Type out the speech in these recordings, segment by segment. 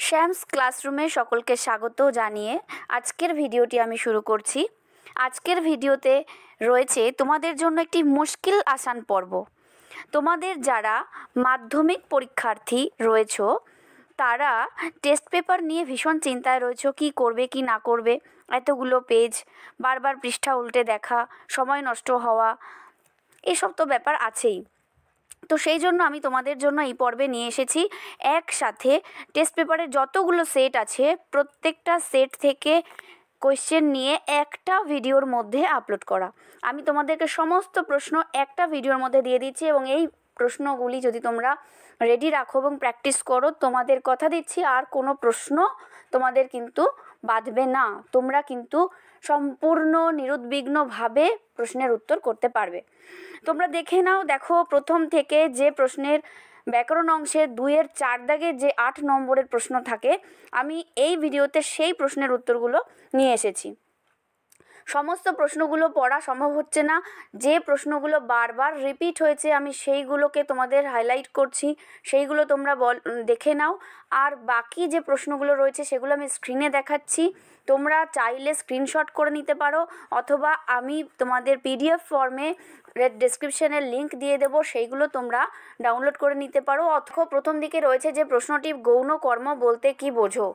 শ্যামস ক্লাসরুমে সকলকে স্বাগত জানিয়ে আজকের ভিডিওটি আমি শুরু করছি। আজকের ভিডিওতে রয়েছে তোমাদের জন্য একটি মুশকিল আসান পর্ব। তোমাদের যারা মাধ্যমিক পরীক্ষার্থী রয়েছো তারা টেস্ট পেপার নিয়ে ভীষণ চিন্তায় রয়েছো, কি করবে কি না করবে, এতগুলো পেজ, বারবার পৃষ্ঠা উল্টে দেখা, সময় নষ্ট হওয়া, এসব তো ব্যাপার আছেই। তো সেই জন্য আমি তোমাদের জন্য এই পর্বে নিয়ে এসেছি একসাথে টেস্ট পেপারের যতগুলো সেট আছে প্রত্যেকটা সেট থেকে কোয়েশ্চেন নিয়ে একটা ভিডিওর মধ্যে আপলোড করা। আমি তোমাদেরকে সমস্ত প্রশ্ন একটা ভিডিওর মধ্যে দিয়ে দিচ্ছি এবং এই প্রশ্নগুলি যদি তোমরা রেডি রাখো এবং প্র্যাকটিস করো, তোমাদের কথা দিচ্ছি আর কোনো প্রশ্ন তোমাদের কিন্তু বাঁধবে না। তোমরা কিন্তু সম্পূর্ণ নিরুদ্বিগ্নভাবে প্রশ্নের উত্তর করতে পারবে। তোমরা দেখে নাও, দেখো প্রথম থেকে যে প্রশ্নের ব্যাকরণ অংশে 2-এর 4 দাগে যে 8 নম্বরের প্রশ্ন থাকে, আমি এই ভিডিওতে সেই প্রশ্নের উত্তরগুলো নিয়ে এসেছি। সমস্ত প্রশ্নগুলো পড়া সম্ভব হচ্ছে না, যে প্রশ্নগুলো বারবার রিপিট হয়েছে আমি সেইগুলোকে তোমাদের হাইলাইট করছি, সেইগুলো তোমরা দেখে নাও। আর বাকি যে প্রশ্নগুলো রয়েছে সেগুলো আমি স্ক্রিনে দেখাচ্ছি, তোমরা চাইলে স্ক্রিনশট করে নিতে পারো অথবা আমি তোমাদের পিডিএফ ফর্মে ডেসক্রিপশনের লিঙ্ক দিয়ে দেবো, সেইগুলো তোমরা ডাউনলোড করে নিতে পারো। অথবা প্রথম দিকে রয়েছে যে প্রশ্নটি, গৌণ কর্ম বলতে কি বোঝো?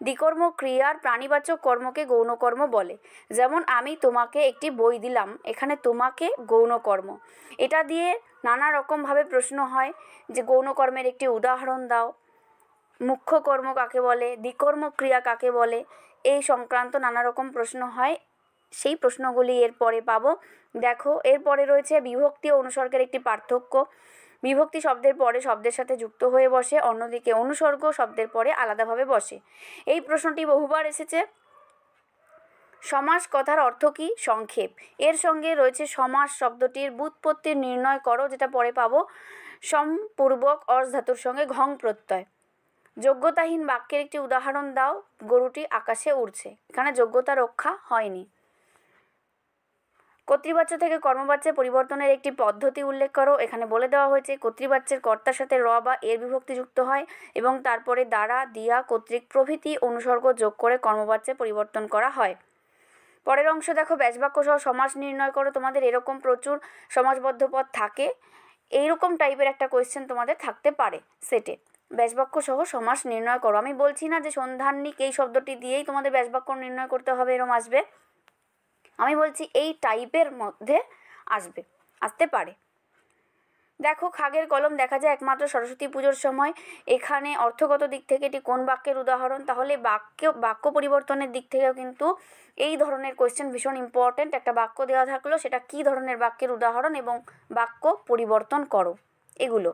দ্বিকর্ম ক্রিয়ার প্রাণীবাচক কর্মকে গৌণ কর্ম বলে। যেমন আমি তোমাকে একটি বই দিলাম, এখানে তোমাকে গৌণ কর্ম, এটা দিয়ে নানা রকমভাবে প্রশ্ন হয় যে গৌণ কর্মের একটি উদাহরণ দাও, মুখ্য কর্ম কাকে বলে, দ্বিকর্ম ক্রিয়া কাকে বলে, এই সংক্রান্ত নানা রকম প্রশ্ন হয়। সেই প্রশ্নগুলি এরপরে পাবো। দেখো এরপরে রয়েছে বিভক্তি ও অনুসর্গের একটি পার্থক্য। বিভক্তি শব্দের পরে শব্দের সাথে যুক্ত হয়ে বসে, অন্যদিকে অনুসর্গ শব্দের পরে আলাদাভাবে বসে। এই প্রশ্নটি বহুবার এসেছে। সমাস কথার অর্থ কী? সংক্ষেপ। এর সঙ্গে রয়েছে সমাস শব্দটির ব্যুৎপত্তি নির্ণয় করো, যেটা পরে পাবো। সম্পূর্বক অর্শ ধাতুর সঙ্গে ঘং প্রত্যয়। যোগ্যতাহীন বাক্যের একটি উদাহরণ দাও। গরুটি আকাশে উড়ছে, এখানে যোগ্যতা রক্ষা হয়নি। কর্তৃবাচ্য থেকে কর্মবাচ্যে পরিবর্তনের একটি পদ্ধতি উল্লেখ করো। এখানে বলে দেওয়া হয়েছে কর্তৃবাচ্যের কর্তার সাথে র বা এর বিভক্তি যুক্ত হয় এবং তারপরে দ্বারা, দিয়া, কর্তৃক প্রভৃতি অনুসর্গ যোগ করে কর্মবাচ্যে পরিবর্তন করা হয়। পরের অংশ দেখো, ব্যাসবাক্য সহ সমাস নির্ণয় করো। তোমাদের এরকম প্রচুর সমাসবদ্ধ পদ থাকে, এইরকম টাইপের একটা কোয়েশ্চেন তোমাদের থাকতে পারে সেটে। ব্যাসবাক্য সহ সমাস নির্ণয় করো। আমি বলছি না যে সন্ধানিক এই শব্দটি দিয়েই তোমাদের ব্যাসবাক্য নির্ণয় করতে হবে, এরকম আসবে। আমি বলছি এই টাইপের মধ্যে আসতে পারে। দেখো খাগের কলম দেখা যায় একমাত্র সরস্বতী পুজোর সময়। এখানে অর্থগত দিক থেকে এটি কোন বাক্যের উদাহরণ? তাহলে বাক্য পরিবর্তনের দিক থেকেও কিন্তু এই ধরনের কোয়েশ্চেন ভীষণ ইম্পর্ট্যান্ট। একটা বাক্য দেওয়া থাকলো, সেটা কী ধরনের বাক্যের উদাহরণ এবং বাক্য পরিবর্তন করো, এগুলো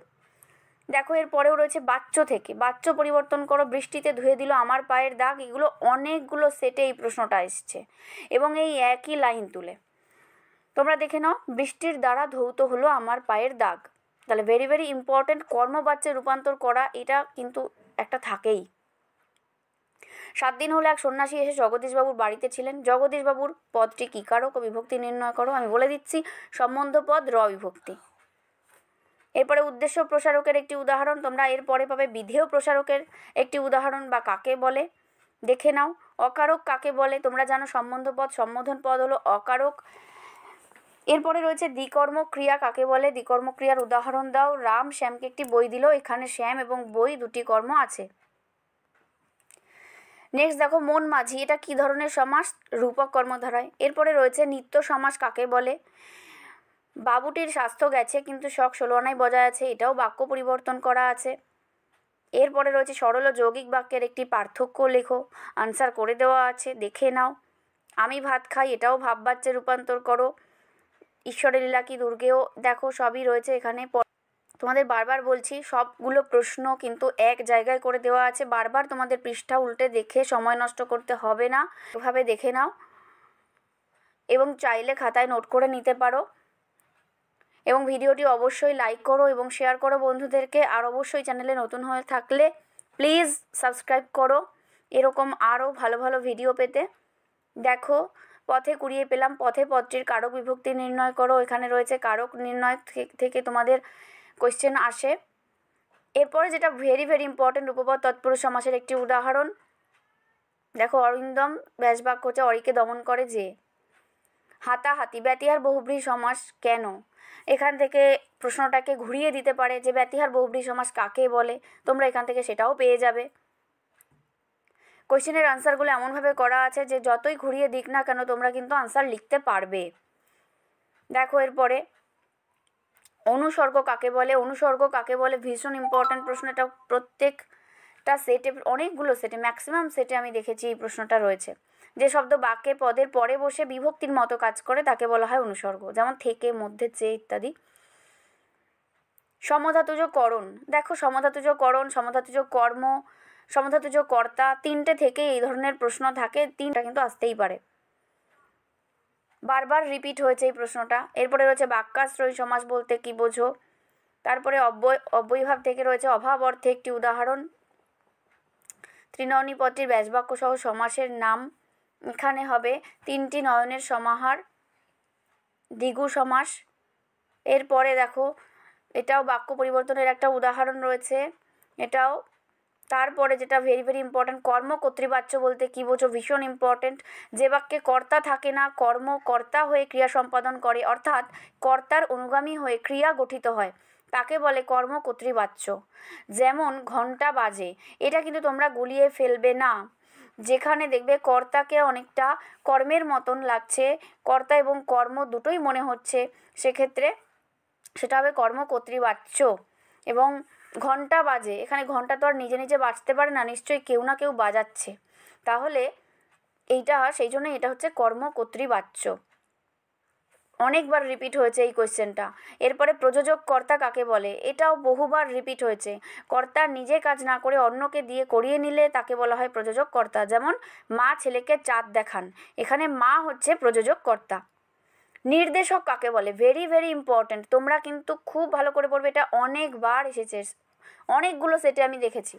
দেখো। এর পরেও রয়েছে বাচ্য থেকে, বাচ্য পরিবর্তন করো। বৃষ্টিতে ধুয়ে দিল আমার পায়ের দাগ। এগুলো অনেকগুলো সেটে এই প্রশ্নটা এসছে এবং এই একই লাইন তুলে তোমরা দেখে নাও, বৃষ্টির দ্বারা ধৌত হলো আমার পায়ের দাগ। তাহলে ভেরি ভেরি ইম্পর্টেন্ট কর্মবাচ্যে রূপান্তর করা, এটা কিন্তু একটা থাকেই। 7 দিন হলো এক সন্ন্যাসী এসে জগদীশবাবুর বাড়িতে ছিলেন। জগদীশবাবুর পদটি কী কারক ও বিভক্তি নির্ণয় করো। আমি বলে দিচ্ছি, সম্বন্ধ পদ, র বিভক্তি। এরপরে উদ্দেশ্য প্রসারকের একটি উদাহরণ। তোমরা এরপরে পাবে বিধেয় প্রসারকের একটি উদাহরণ বা কাকে বলে, দেখে নাও। অকারক কাকে বলে? তোমরা জানো সম্বন্ধ পদ, সম্বোধন পদ হলো অকারক। এরপরে রয়েছে দ্বিকর্ম ক্রিয়া কাকে বলে, দ্বিকর্ম ক্রিয়ার উদাহরণ দাও। রাম শ্যামকে একটি বই দিল, এখানে শ্যাম এবং বই দুটি কর্ম আছে। নেক্সট দেখো মন মাঝি, এটা কি ধরনের সমাস? রূপক কর্মধারায়। এরপরে রয়েছে নিত্য সমাস কাকে বলে? বাবুটির স্বাস্থ্য গেছে কিন্তু শখ 16 আনাই বজায় আছে, এটাও বাক্য পরিবর্তন করা আছে। এরপরে রয়েছে সরল ও যৌগিক বাক্যের একটি পার্থক্য লেখো। আনসার করে দেওয়া আছে, দেখে নাও। আমি ভাত খাই, এটাও ভাববাচ্যে রূপান্তর করো। ঈশ্বরের লীলা কি দুর্গেয়, দেখো সবই রয়েছে এখানে। তোমাদের বারবার বলছি, সবগুলো প্রশ্ন কিন্তু এক জায়গায় করে দেওয়া আছে, বারবার তোমাদের পৃষ্ঠা উল্টে দেখে সময় নষ্ট করতে হবে না, এভাবে দেখে নাও এবং চাইলে খাতায় নোট করে নিতে পারো। এবং ভিডিওটি অবশ্যই লাইক করো এবং শেয়ার করো বন্ধুদেরকে। আর অবশ্যই চ্যানেলে নতুন হয়ে থাকলে প্লিজ সাবস্ক্রাইব করো এরকম আরও ভালো ভালো ভিডিও পেতে। দেখো পথে কুড়িয়ে পেলাম, পথে পদটির কারক বিভক্তি নির্ণয় করো। এখানে রয়েছে কারক নির্ণয় থেকে তোমাদের কোয়েশ্চেন আসে। এরপরে যেটা ভেরি ভেরি ইম্পর্টেন্ট, উপপদ তৎপুরুষ সমাসের একটি উদাহরণ দেখো, অরিন্দম ব্যাসবাক্য হচ্ছে অরিকে দমন করে যে। হাতাহাতি ব্যতিহার বহুব্রীহি সমাস কেন? এখান থেকে প্রশ্নটাকে ঘুরিয়ে দিতে পারে যে ব্যতিহার বহুব্রীহি সমাস কাকে বলে, তোমরা এখান থেকে সেটাও পেয়ে যাবে। কোয়েশ্চেনের আনসারগুলো এমনভাবে করা আছে যে যতই ঘুরিয়ে দিক না কেন তোমরা কিন্তু আনসার লিখতে পারবে। দেখো এরপরে অনুসর্গ কাকে বলে? অনুসর্গ কাকে বলে ভীষণ ইম্পর্ট্যান্ট প্রশ্ন। এটা প্রত্যেকটা সেটে, অনেকগুলো সেটে, ম্যাক্সিমাম সেটে আমি দেখেছি এই প্রশ্নটা রয়েছে। যে শব্দ বাক্যে পদের পরে বসে বিভক্তির মতো কাজ করে তাকে বলা হয় অনুসর্গ, যেমন থেকে, মধ্যে, চেয়ে ইত্যাদি। সমধাতুজ করণ, দেখো সমধাতুজ করণ, সমধাতুজ কর্ম, সমধাতুজ কর্তা, তিনটে থেকে এই ধরনের প্রশ্ন থাকে, তিনটা কিন্তু আসতেই পারে। বারবার রিপিট হয়েছে এই প্রশ্নটা। এরপরে রয়েছে বাক্যাশ্রয়ী সমাস বলতে কি বোঝো? তারপরে অব্যয়ীভাব থেকে রয়েছে অভাব অর্থে একটি উদাহরণ। ত্রিনয়নীপত্রীর ব্যাসবাক্য সহ সমাসের নাম এখানে হবে তিনটি নয়নের সমাহার, দ্বিগু সমাস। এরপরে দেখো এটাও বাক্য পরিবর্তনের একটা উদাহরণ রয়েছে, এটাও। তারপরে যেটা ভেরি ভেরি ইম্পর্ট্যান্ট, কর্ম কর্তৃবাচ্য বলতে কি বোঝো? ভীষণ ইম্পর্ট্যান্ট। যে বাক্যে কর্তা থাকে না, কর্ম কর্তা হয়ে ক্রিয়া সম্পাদন করে, অর্থাৎ কর্তার অনুগামী হয়ে ক্রিয়া গঠিত হয়, তাকে বলে কর্ম কর্তৃবাচ্য। যেমন ঘণ্টা বাজে, এটা কিন্তু তোমরা গুলিয়ে ফেলবে না। যেখানে দেখবে কর্তাকে অনেকটা কর্মের মতন লাগছে, কর্তা এবং কর্ম দুটোই মনে হচ্ছে, সেক্ষেত্রে সেটা হবে কর্ম কর্তৃবাচ্য। এবং ঘণ্টা বাজে, এখানে ঘণ্টা তো আর নিজে নিজে বাজতে পারে না, নিশ্চয়ই কেউ না কেউ বাজাচ্ছে, তাহলে এইটা সেই জন্য এটা হচ্ছে কর্ম কর্তৃবাচ্য। অনেকবার রিপিট হয়েছে এই কোয়েশ্চেনটা। এরপরে প্রযোজক কর্তা কাকে বলে? এটাও বহুবার রিপিট হয়েছে। কর্তা নিজে কাজ না করে অন্যকে দিয়ে করিয়ে নিলে তাকে বলা হয় প্রযোজক কর্তা। যেমন মা ছেলেকে চাঁদ দেখান, এখানে মা হচ্ছে প্রযোজক কর্তা। নির্দেশক কাকে বলে? ভেরি ভেরি ইম্পর্ট্যান্ট, তোমরা কিন্তু খুব ভালো করে পড়বে, এটা অনেকবার এসেছে, অনেকগুলো সেটে আমি দেখেছি।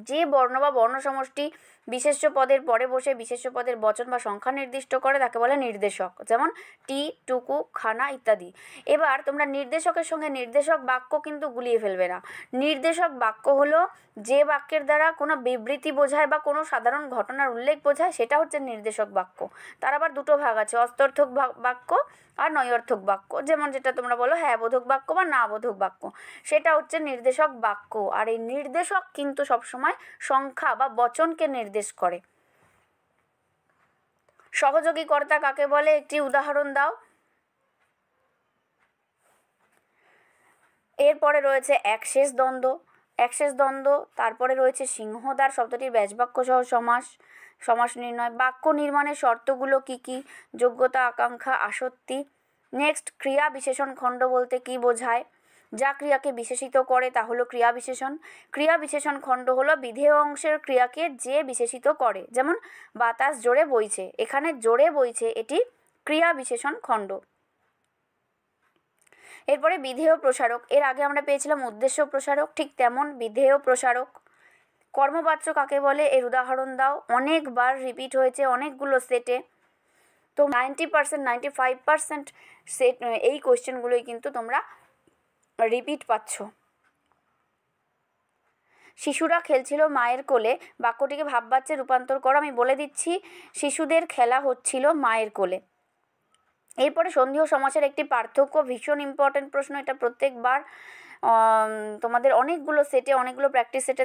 যে বর্ণ বা বর্ণ সমষ্টি বিশেষ্য পদের পরে বসে বিশেষ্য পদের বচন বা সংখ্যা নির্দিষ্ট করে তাকে বলে নির্দেশক, যেমন টি, টুকু, খানা ইত্যাদি। এবার তোমরা নির্দেশকের সঙ্গে নির্দেশক বাক্য কিন্তু গুলিয়ে ফেলবে না। নির্দেশক বাক্য হলো যে বাক্যের দ্বারা কোনো বিবৃতি বোঝায় বা কোনো সাধারণ ঘটনার উল্লেখ বোঝায়, সেটা হচ্ছে নির্দেশক বাক্য। তার আবার দুটো ভাগ আছে, অস্তর্থক বাক্য আর নৈঅর্থক বাক্য। যেমন যেটা তোমরা বলো হ্যাঁ বোধক বাক্য বা না বোধক বাক্য, সেটা হচ্ছে নির্দেশক বাক্য। আর এই নির্দেশক কিন্তু সবসময় সংখ্যা বা বচনকে নির্দেশ করে। সহযোগী কর্তা কাকে বলে? একটি উদাহরণ দাও। এরপরে রয়েছে একশেষ দ্বন্দ্ব, একশেষ দ্বন্দ্ব। তারপরে রয়েছে সিংহদ্বার শব্দটির ব্যাসবাক্য সহ সমাস, সমাস নির্ণয়। বাক্য নির্মাণের শর্তগুলো কি কি? যোগ্যতা, আকাঙ্ক্ষা, আসক্তি। নেক্সট, ক্রিয়া বিশেষণ খণ্ড বলতে কি বোঝায়? যা ক্রিয়াকে বিশেষিত করে তা হলো ক্রিয়া বিশেষণ। ক্রিয়া বিশেষণ খণ্ড হলো বিধেয় অংশের ক্রিয়াকে যে বিশেষিত করে, যেমন বাতাস জোরে বইছে, এখানে জোরে বইছে এটি ক্রিয়া বিশেষণ খণ্ড। এরপরে বিধেয় প্রসারক, এর আগে আমরা পেয়েছিলাম উদ্দেশ্য প্রসারক, ঠিক তেমন বিধেয় প্রসারক। কর্মবাচ্য কাকে বলে? এর উদাহরণ দাও। অনেকবার রিপিট হয়েছে অনেকগুলো সেটে, তো 90% 95% সেট এই কোয়েশ্চেনগুলোই কিন্তু তোমরা রিপিট পাচ্ছ। শিশুরা খেলছিল মায়ের কোলে, বাক্যটিকে ভাববাচ্যে রূপান্তর করো। আমি বলে দিচ্ছি, শিশুদের খেলা হচ্ছিল মায়ের কোলে। এরপরে সন্ধিও সমাসের একটি পার্থক্য, ভীষণ ইম্পর্ট্যান্ট প্রশ্ন, এটা প্রত্যেকবার তোমাদের অনেকগুলো সেটে, অনেকগুলো প্র্যাকটিস সেটে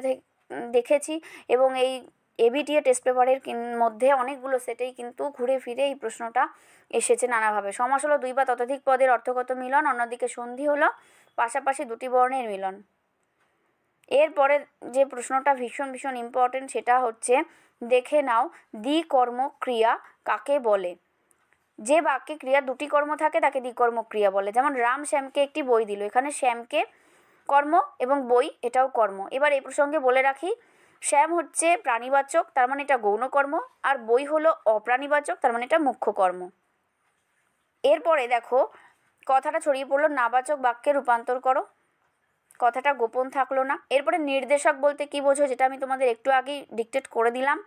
দেখেছি, এবং এই এবিটিএ টেস্ট পেপারের মধ্যে অনেকগুলো সেটেই কিন্তু ঘুরে ফিরে এই প্রশ্নটা এসেছে নানাভাবে। সমাস হলো দুই বা ততোধিক পদের অর্থগত মিলন, অন্যদিকে সন্ধি হলো পাশাপাশি দুটি বর্ণের মিলন। এরপরে যে প্রশ্নটা ভীষণ ভীষণ ইম্পর্টেন্ট, সেটা হচ্ছে দেখে নাও দ্বিকর্ম ক্রিয়া কাকে বলে? যে বাক্যে ক্রিয়া দুটি কর্ম থাকে তাকে দ্বিকর্ম ক্রিয়া বলে। যেমন রাম শ্যামকে একটি বই দিল, এখানে শ্যামকে কর্ম এবং বই এটাও কর্ম। এবার এই প্রসঙ্গে বলে রাখি, শ্যাম হচ্ছে প্রাণীবাচক, তার মানে এটা গৌণ কর্ম, আর বই হলো অপ্রাণীবাচক, তার মানে এটা মুখ্য কর্ম। এরপরে দেখো কথাটা ছড়িয়ে পড়লো, নাবাচক বাক্যে রূপান্তর করো, কথাটা গোপন থাকলো না। এরপরে নির্দেশক বলতে কি বোঝো, যেটা আমি তোমাদের একটু আগেই ডিকটেট করে দিলাম।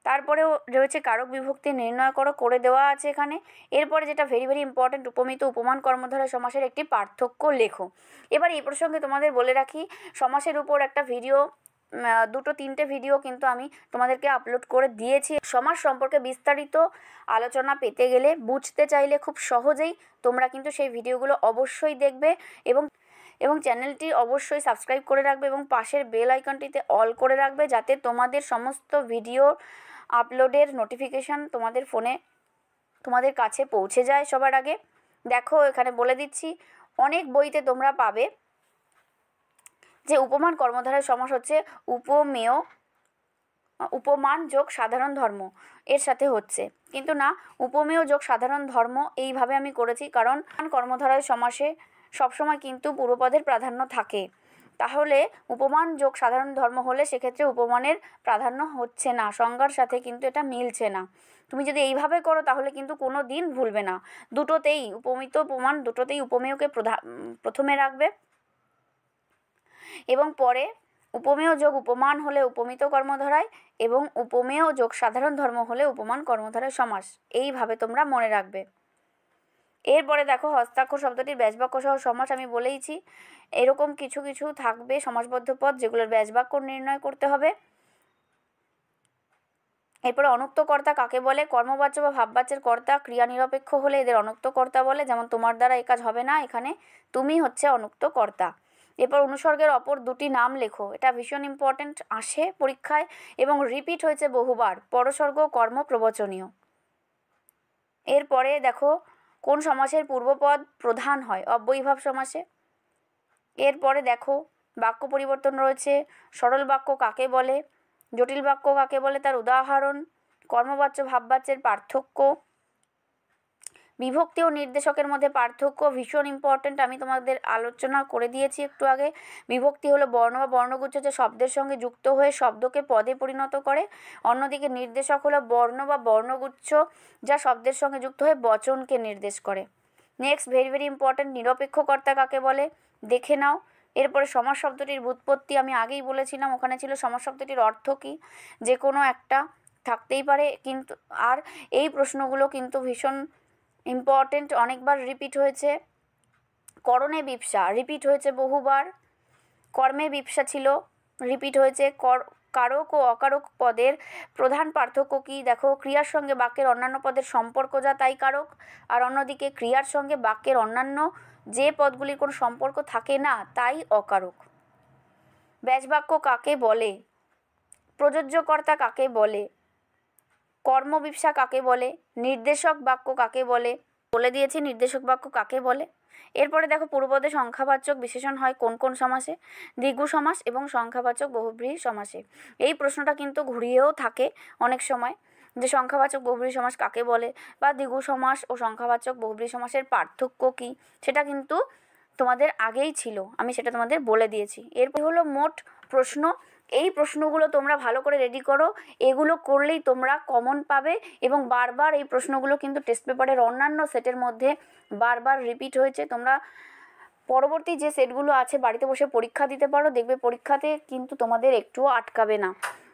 তারপরেও রয়েছে কারক বিভক্তি নির্ণয় করে দেওয়া আছে এখানে। এরপরে যেটা ভেরি ভেরি ইম্পর্ট্যান্ট, উপমিত উপমান কর্মধারয় সমাসের একটি পার্থক্য লেখো। এবার এই প্রসঙ্গে তোমাদের বলে রাখি, সমাসের উপর একটা ভিডিও, 2-3টে ভিডিও কিন্তু আমি তোমাদেরকে আপলোড করে দিয়েছি। সমাস সম্পর্কে বিস্তারিত আলোচনা পেতে গেলে, বুঝতে চাইলে খুব সহজেই তোমরা কিন্তু সেই ভিডিওগুলো অবশ্যই দেখবে এবং চ্যানেলটি অবশ্যই সাবস্ক্রাইব করে রাখবে এবং পাশের বেল আইকনটিতে অল করে রাখবে, যাতে তোমাদের সমস্ত ভিডিও আপলোডের নোটিফিকেশান তোমাদের ফোনে তোমাদের কাছে পৌঁছে যায় সবার আগে। দেখো এখানে বলে দিচ্ছি, অনেক বইতে তোমরা পাবে যে উপমান কর্মধারয় সমাস হচ্ছে উপমেয় উপমান যোগ সাধারণ ধর্ম এর সাথে হচ্ছে, কিন্তু না, উপমেয় যোগ সাধারণ ধর্ম এইভাবে আমি করেছি কারণ কর্মধারয় সমাসে সবসময় কিন্তু পূর্বপদের প্রাধান্য থাকে। তাহলে উপমান যোগ সাধারণ ধর্ম হলে সেক্ষেত্রে উপমানের প্রাধান্য হচ্ছে না, সংজ্ঞার সাথে কিন্তু এটা মিলছে না। তুমি যদি এইভাবে করো তাহলে কিন্তু কোনো দিন ভুলবে না, দুটোতেই উপমিত উপমান দুটোতেই উপমেয়কে প্রথমে রাখবে এবং পরে উপমেয় যোগ উপমান হলে উপমিত কর্মধারায় এবং উপমেয় যোগ সাধারণ ধর্ম হলে উপমান কর্মধারায় সমাস, এইভাবে তোমরা মনে রাখবে। এরপরে দেখো হস্তাক্ষর শব্দটির ব্যাসবাক্য সহ সমাস আমি বলেইছি। এরকম কিছু কিছু থাকবে সমাসবদ্ধ পদ যেগুলোর ব্যাসবাক্য নির্ণয় করতে হবে। এরপরে অনুক্ত কর্তা কাকে বলে? কর্মবাচ্য বা ভাববাচ্যের কর্তা ক্রিয়া নিরপেক্ষ হলে এদের অনুক্ত কর্তা বলে, যেমন তোমার দ্বারা এই কাজ হবে না, এখানে তুমি হচ্ছে অনুক্ত কর্তা। এরপর অনুসর্গের অপর দুটি নাম লেখো, এটা ভীষণ ইম্পর্ট্যান্ট, আসে পরীক্ষায় এবং রিপিট হয়েছে বহুবার, পরসর্গ কর্ম প্রবচনীয়। এরপরে দেখো কোন সমাসের পূর্বপদ প্রধান হয়? অব্যয়ীভাব সমাসে। এরপরে দেখো বাক্য পরিবর্তন রয়েছে, সরল বাক্য কাকে বলে, জটিল বাক্য কাকে বলে তার উদাহরণ, কর্মবাচ্য ভাববাচ্যের পার্থক্য, বিভক্তি ও নির্দেশকের মধ্যে পার্থক্য ভীষণ ইম্পর্ট্যান্ট, আমি তোমাদের আলোচনা করে দিয়েছি একটু আগে। বিভক্তি হলো বর্ণ বা বর্ণগুচ্ছ যা শব্দের সঙ্গে যুক্ত হয়ে শব্দকে পদে পরিণত করে, অন্যদিকে নির্দেশক হলো বর্ণ বা বর্ণগুচ্ছ যা শব্দের সঙ্গে যুক্ত হয়ে বচনকে নির্দেশ করে। নেক্সট ভেরি ভেরি ইম্পর্ট্যান্ট, নিরপেক্ষ কর্তা কাকে বলে দেখে নাও। এরপরে সমাস শব্দটির ব্যুৎপত্তি আমি আগেই বলেছিলাম, ওখানে ছিল সমাস শব্দটির অর্থ কী, যে কোনো একটা থাকতেই পারে, কিন্তু আর এই প্রশ্নগুলো কিন্তু ভীষণ ইম্পর্টেন্ট, অনেকবার রিপিট হয়েছে। করণে বিপসা রিপিট হয়েছে বহুবার, কর্মে বিপসা ছিল রিপিট হয়েছে। কারক ও অকারক পদের প্রধান পার্থক্য কী? দেখো ক্রিয়ার সঙ্গে বাক্যের অন্যান্য পদের সম্পর্ক যা তাই কারক, আর অন্যদিকে ক্রিয়ার সঙ্গে বাক্যের অন্যান্য যে পদগুলির কোনো সম্পর্ক থাকে না তাই অকারক। ব্যাসবাক্য কাকে বলে? প্রযোজ্যকর্তা কাকে বলে? কর্মবিপসা কাকে বলে? নির্দেশক বাক্য কাকে বলে? বলে দিয়েছি নির্দেশক বাক্য কাকে বলে। এরপরে দেখো পূর্বপদে সংখ্যাবাচক বিশেষণ হয় কোন কোন সমাসে? দ্বিগু সমাস এবং সংখ্যাবাচক বহুব্রীহি সমাসে। এই প্রশ্নটা কিন্তু ঘুরিয়েও থাকে অনেক সময়, যে সংখ্যাবাচক বহুব্রীহি সমাস কাকে বলে বা দ্বিগু সমাস ও সংখ্যাবাচক বহুব্রীহি সমাসের পার্থক্য কী, সেটা কিন্তু তোমাদের আগেই ছিল, আমি সেটা তোমাদের বলে দিয়েছি। এরপর হলো মোট প্রশ্ন। এই প্রশ্নগুলো তোমরা ভালো করে রেডি করো, এগুলো করলেই তোমরা কমন পাবে এবং বারবার এই প্রশ্নগুলো কিন্তু টেস্ট পেপারের অন্যান্য সেটের মধ্যে বারবার রিপিট হয়েছে। তোমরা পরবর্তী যে সেটগুলো আছে বাড়িতে বসে পরীক্ষা দিতে পারো, দেখবে পরীক্ষাতে কিন্তু তোমাদের একটুও আটকাবে না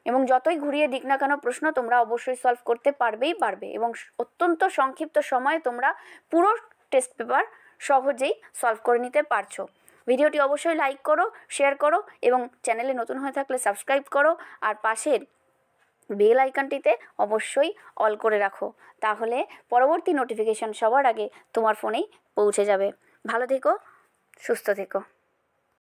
এবং যতই ঘুরিয়ে দিক না কেন প্রশ্ন তোমরা অবশ্যই সলভ করতে পারবে এবং অত্যন্ত সংক্ষিপ্ত সময়ে তোমরা পুরো টেস্ট পেপার সহজেই সলভ করে নিতে পারছো। ভিডিওটি অবশ্যই লাইক করো, শেয়ার করো এবং চ্যানেলে নতুন হয়ে থাকলে সাবস্ক্রাইব করো আর পাশের বেল আইকনটিতে অবশ্যই অল করে রাখো, তাহলে পরবর্তী নোটিফিকেশন সবার আগে তোমার ফোনেই পৌঁছে যাবে। ভালো থেকো, সুস্থ থেকো।